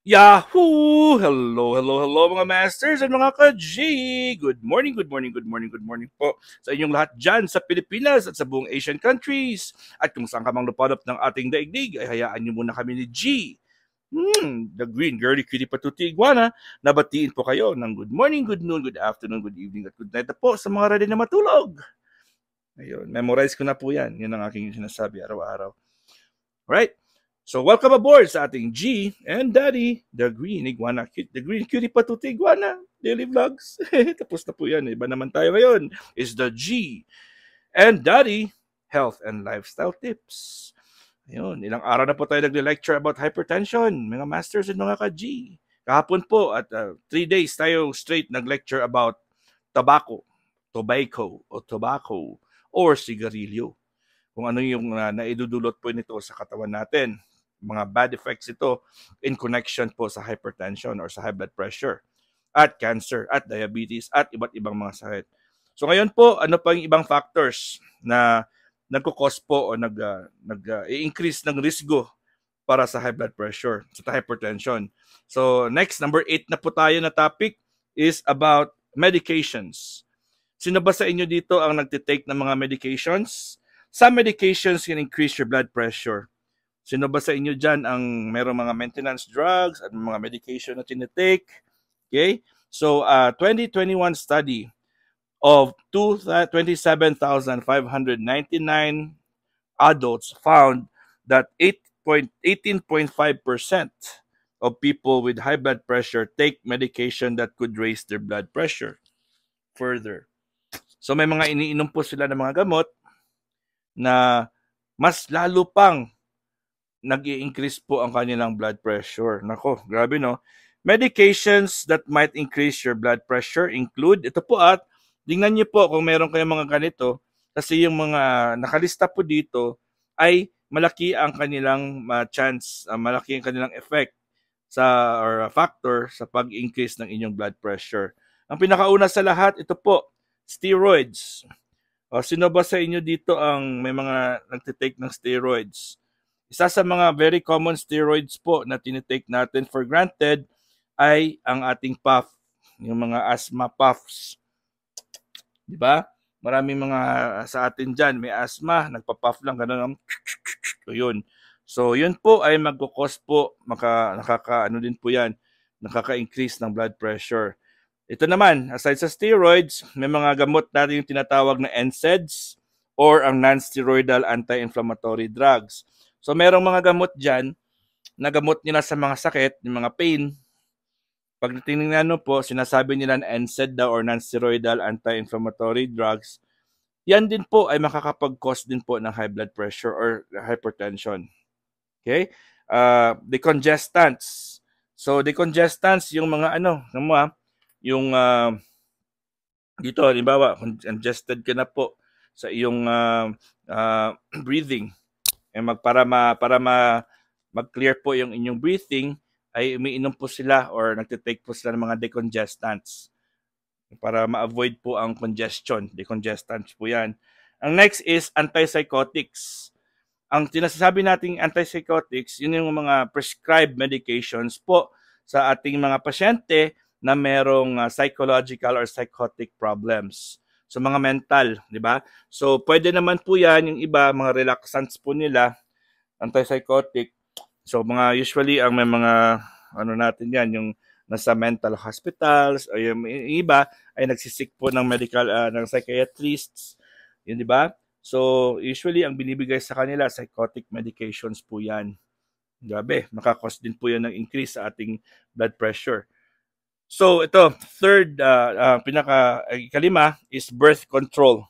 Yahoo! Hello mga masters and mga ka-G! Good morning po sa inyong lahat dyan sa Pilipinas at sa buong Asian countries. At kung saan ka mang lupalop ng ating daigdig, ay hayaan niyo muna kami ni G. The green girly cutie patuti iguana. Nabatiin po kayo ng good morning, good noon, good afternoon, good evening at good night na po sa mga ready na matulog. Ayun, memorize ko na po yan. Yun ang aking sinasabi araw-araw. Right? So welcome aboard sa ating G and Daddy, the Green Iguana, the Green Cutie Patuti Iguana Daily Vlogs. Tapos na po yan. Iba naman tayo ngayon. Is the G and Daddy Health and Lifestyle Tips. Ayun, ilang araw na po tayo nag-lecture about hypertension, mga masters and mga ka-G. Kahapon po at 3 days tayo straight nag-lecture about tobacco or sigarilyo. Kung ano yung naidudulot po nito sa katawan natin. Mga bad effects ito in connection po sa hypertension or sa high blood pressure at cancer at diabetes at iba't ibang mga sakit. So ngayon po, ano pa yung ibang factors na nagkukos po o nag-increase ng risgo para sa high blood pressure, sa hypertension. So next, number 8 na po tayo na topic is about medications. Sino ba sa inyo dito ang nagtitake ng mga medications? Some medications can increase your blood pressure. Sino ba sa inyo dyan ang merong mga maintenance drugs at mga medication na tinitake? Okay? So, 2021 study of 27,599 adults found that 18.5% of people with high blood pressure take medication that could raise their blood pressure further. So, may mga iniinom po sila ng mga gamot na mas lalo pang nag-i-increase po ang kanilang blood pressure. Nako, grabe no. Medications that might increase your blood pressure include, ito po tingnan niyo po kung meron kayong mga ganito, kasi yung mga nakalista po dito ay malaki ang kanilang chance, malaki ang kanilang effect sa or factor sa pag-increase ng inyong blood pressure. Ang pinakauna sa lahat, ito po, steroids. O, sino ba sa inyo dito ang may mga nagtitake ng steroids? Isa sa mga very common steroids po na tinitake natin for granted ay ang ating puff, yung mga asthma puffs. Di ba? Maraming mga sa atin dyan, may asthma, nagpa-puff lang, gano'n. Yun. So, yun po ay magkukos po, nakaka-ano din po yan, nakaka-increase ng blood pressure. Ito naman, aside sa steroids, may mga gamot natin yung tinatawag na NSAIDs or ang non-steroidal anti-inflammatory drugs. So, merong mga gamot dyan na gamot nila sa mga sakit, yung mga pain. Pag tinignan po, sinasabi nila na NSAID daw or non-steroidal anti-inflammatory drugs. Yan din po ay makakapag-cause din po ng high blood pressure or hypertension. Okay? Decongestants. So, decongestants, yung mga yung dito, halimbawa, congested ka na po sa iyong breathing. Para mag-clear po yung inyong breathing, ay umiinom po sila or nagtitake po sila ng mga decongestants para ma-avoid po ang congestion. Decongestants po yan. Ang next is antipsychotics. Ang sinasabi nating antipsychotics, yun yung mga prescribed medications po sa ating mga pasyente na merong psychological or psychotic problems. So mga mental, di ba? So pwede naman po yan, yung iba, mga relaxants po nila, antipsychotic. So mga usually ang may mga natin yan, yung nasa mental hospitals o yung iba ay nagsisik po ng medical ng psychiatrists, yun di ba? So usually ang binibigay sa kanila psychotic medications po yan. Grabe, makakos din po yan ng increase sa ating blood pressure. So ito, third, ikalima is birth control.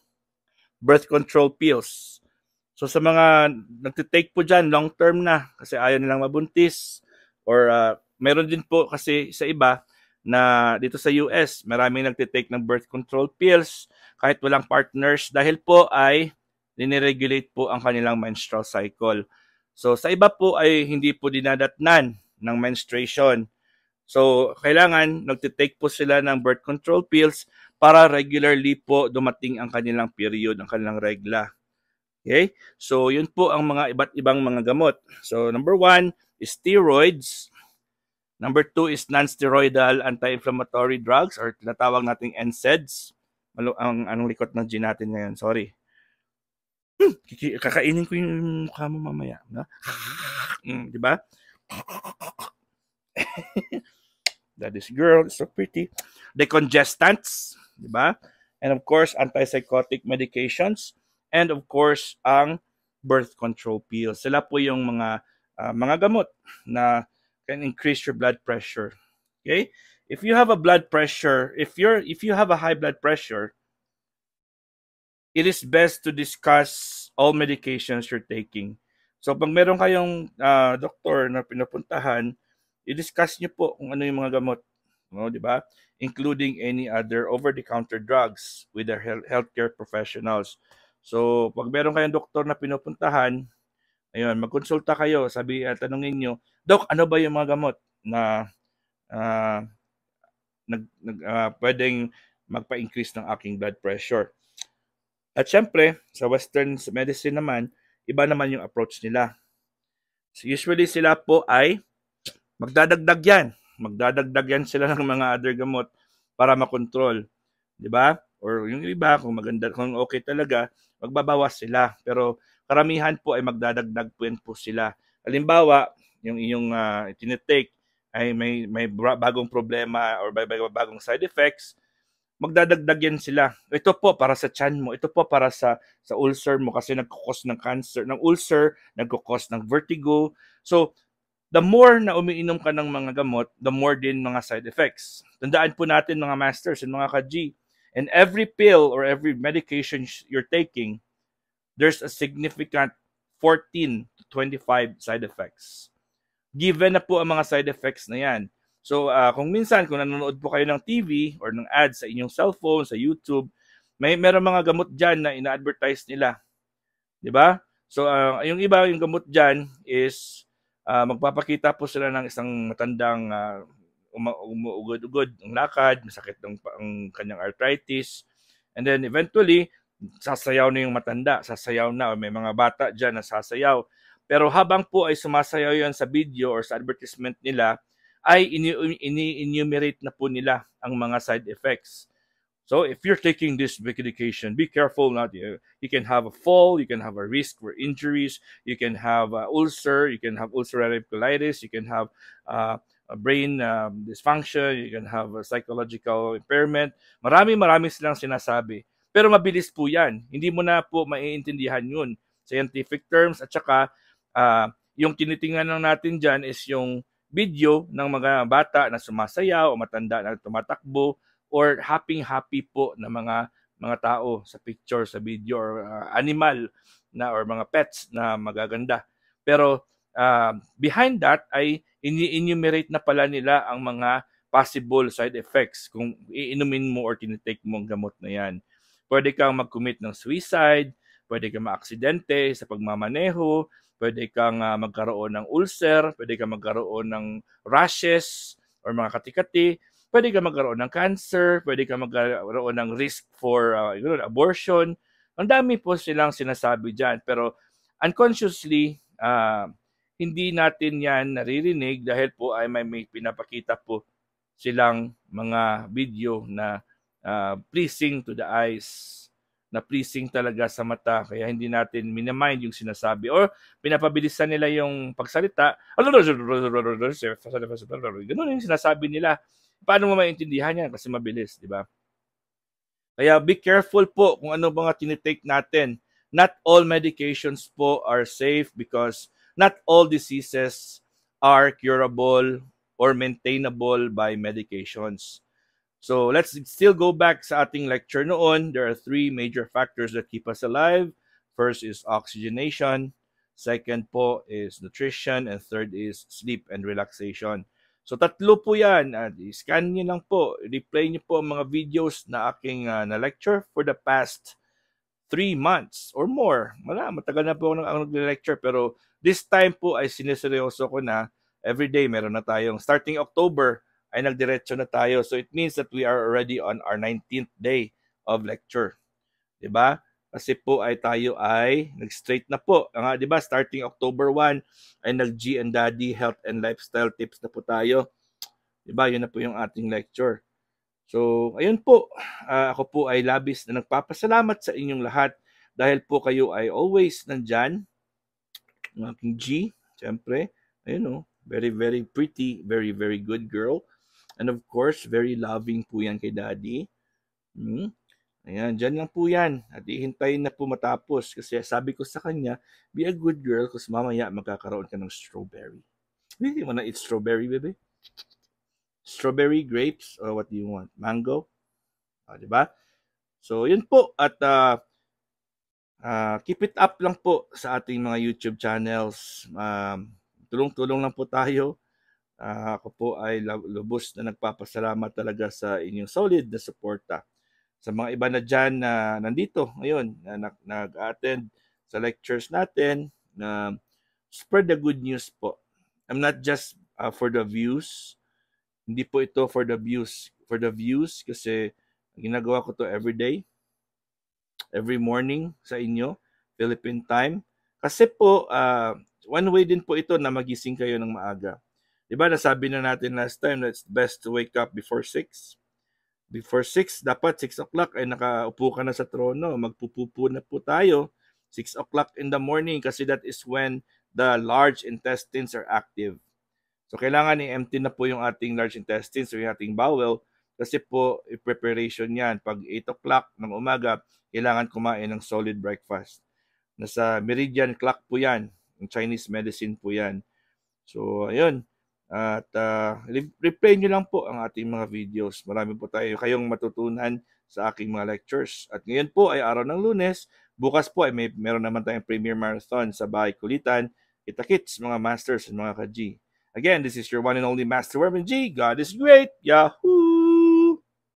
Birth control pills. So sa mga nagtitake po dyan, long term na, kasi ayaw nilang mabuntis. Or meron din po kasi sa iba na dito sa US, maraming nagtitake ng birth control pills kahit walang partners dahil po ay diniregulate po ang kanilang menstrual cycle. So sa iba po ay hindi po dinadatnan ng menstruation. So, kailangan nagtitake po sila ng birth control pills para regularly po dumating ang kanilang period, ang kanilang regla. Okay? So, yun po ang mga iba't ibang mga gamot. So, number 1 is steroids. Number 2 is non-steroidal anti-inflammatory drugs or tinatawag nating NSAIDs. Anong likot ng G natin ngayon? Sorry. Kakainin ko yung mukha mo mamaya. No? Di ba? That is girl, it's so pretty. Decongestants, di ba? And of course, antipsychotic medications. And of course, ang birth control pills. Sila po yung mga gamot na can increase your blood pressure. Okay? If you have a blood pressure, if you have a high blood pressure, it is best to discuss all medications you're taking. So pag meron kayong doktor na pinupuntahan, i-discuss niyo po kung ano yung mga gamot, no, di ba? Including any other over-the-counter drugs with their healthcare professionals. So pag meron kayong doktor na pinupuntahan, ayun, magkonsulta kayo, tanungin niyo, Dok, ano ba yung mga gamot na pwedeng magpa-increase ng aking blood pressure? At syempre, sa Western medicine naman, iba naman yung approach nila. So usually sila po ay magdadagdag yan. Magdadagdag yan sila ng mga other gamot para makontrol. Di ba? Or yung iba, kung maganda, kung okay talaga, magbabawas sila. Pero karamihan po ay magdadagdag po sila. Halimbawa, yung iyong tinitake ay may bagong problema or may bagong side effects, magdadagdag yan sila. Ito po para sa tiyan mo, ito po para sa ulcer mo kasi nagkukos ng cancer, ng ulcer, nagkukos ng vertigo. So, the more na umiinom ka ng mga gamot, the more din mga side effects. Tandaan po natin mga masters and mga ka-G, and every pill or every medication you're taking, there's a significant 14 to 25 side effects. Given na po ang mga side effects na yan. So kung nanonood po kayo ng TV or ng ads sa inyong cellphone, sa YouTube, meron mga gamot dyan na ina-advertise nila. Di ba? So yung iba, yung gamot dyan is magpapakita po sila ng isang matandang umuugod-ugod ang lakad, masakit ang kanyang arthritis. And then eventually, sasayaw na yung matanda, sasayaw na, o may mga bata dyan na sasayaw. Pero habang po ay sumasayaw yan sa video or sa advertisement nila, ay ini-enumerate na po nila ang mga side effects. So if you're taking this medication, be careful not. You can have a fall, you can have a risk for injuries, you can have ulcer, you can have ulcerative colitis, you can have a brain dysfunction, you can have a psychological impairment. Marami silang sinasabi. Pero mabilis po yan. Hindi mo na po maiintindihan yun. Scientific terms at saka yung tinitingnan lang natin dyan is yung video ng mga bata na sumasayaw o matanda na tumatakbo or happy po na mga tao sa picture, sa video or animal na or mga pets na magaganda. Pero behind that ay ini-enumerate na pala nila ang mga possible side effects kung iinumin mo or tinitake mo ang gamot na yan. Pwede kang mag-commit ng suicide, pwede kang maaksidente sa pagmamaneho, pwede kang magkaroon ng ulcer, pwede kang magkaroon ng rashes or mga katikati, pwede kang magkaroon ng cancer, pwede kang magkaroon ng risk for abortion. Ang dami po silang sinasabi dyan. Pero unconsciously, hindi natin yan naririnig dahil po ay may pinapakita po silang mga video na pleasing to the eyes, na pleasing talaga sa mata, kaya hindi natin minamind yung sinasabi or pinapabilisan nila yung pagsalita. Ganun yung sinasabi nila. Paano mo maintindihan yan? Kasi mabilis, di ba? Kaya be careful po kung ano mga tinitake natin. Not all medications po are safe because not all diseases are curable or maintainable by medications. So let's still go back sa ating lecture noon. There are 3 major factors that keep us alive. First is oxygenation. Second po is nutrition. And third is sleep and relaxation. So tatlo po yan. I-scan nyo lang po. Replay nyo po ang mga videos na aking na lecture for the past 3 months or more. Matagal na po ako nag-lecture. Pero this time po ay siniseryoso ko na. Everyday meron na tayong starting October ay nagdiretso na tayo. So it means that we are already on our 19th day of lecture. Diba? Kasi po ay tayo ay nag-straight na po. Diba? Starting October 1 ay nag-G and Daddy Health and Lifestyle Tips na po tayo. Diba? Yun na po yung ating lecture. So, ayun po. Ako po ay labis na nagpapasalamat sa inyong lahat dahil po kayo ay always nandyan. Ang aking G, syempre. Ayun very, very pretty, very, very good girl. And of course, very loving po yan kay Daddy. Ayan, dyan lang po yan. At ihintayin na po matapos kasi sabi ko sa kanya, be a good girl kasi mamaya magkakaroon ka ng strawberry. Really, you wanna eat strawberry, baby? Strawberry, grapes, or what do you want? Mango? Diba? So, yun po. At keep it up lang po sa ating mga YouTube channels. Tulong-tulong lang po tayo. Ako po ay lubos na nagpapasalamat talaga sa inyong solid na suporta. Sa mga iba na dyan na nandito ngayon, na nag-attend sa lectures natin, na spread the good news po. I'm not just for the views. Hindi po ito for the views. For the views kasi ginagawa ko to every day, every morning sa inyo, Philippine time. Kasi po, one way din po ito na magising kayo ng maaga. Diba, nasabi na natin last time that it's best to wake up before 6. Before 6, dapat 6 o'clock ay nakaupo ka na sa trono. Magpupupo na po tayo 6 o'clock in the morning kasi that is when the large intestines are active. So, kailangan i-empty na po yung ating large intestines o yung ating bowel kasi po, preparation yan. Pag 8 o'clock ng umaga, kailangan kumain ng solid breakfast. Nasa meridian clock po yan. Yung Chinese medicine po yan. So, ayun. At replay nyo lang po ang ating mga videos. Marami po tayo kayong matutunan sa aking mga lectures. At ngayon po ay araw ng Lunes. Bukas po ay meron naman tayong Premier Marathon sa Bahay Kulitan. Kita-kits mga masters at mga ka-G. Again, this is your one and only Master Worm and G. God is great. Yahoo!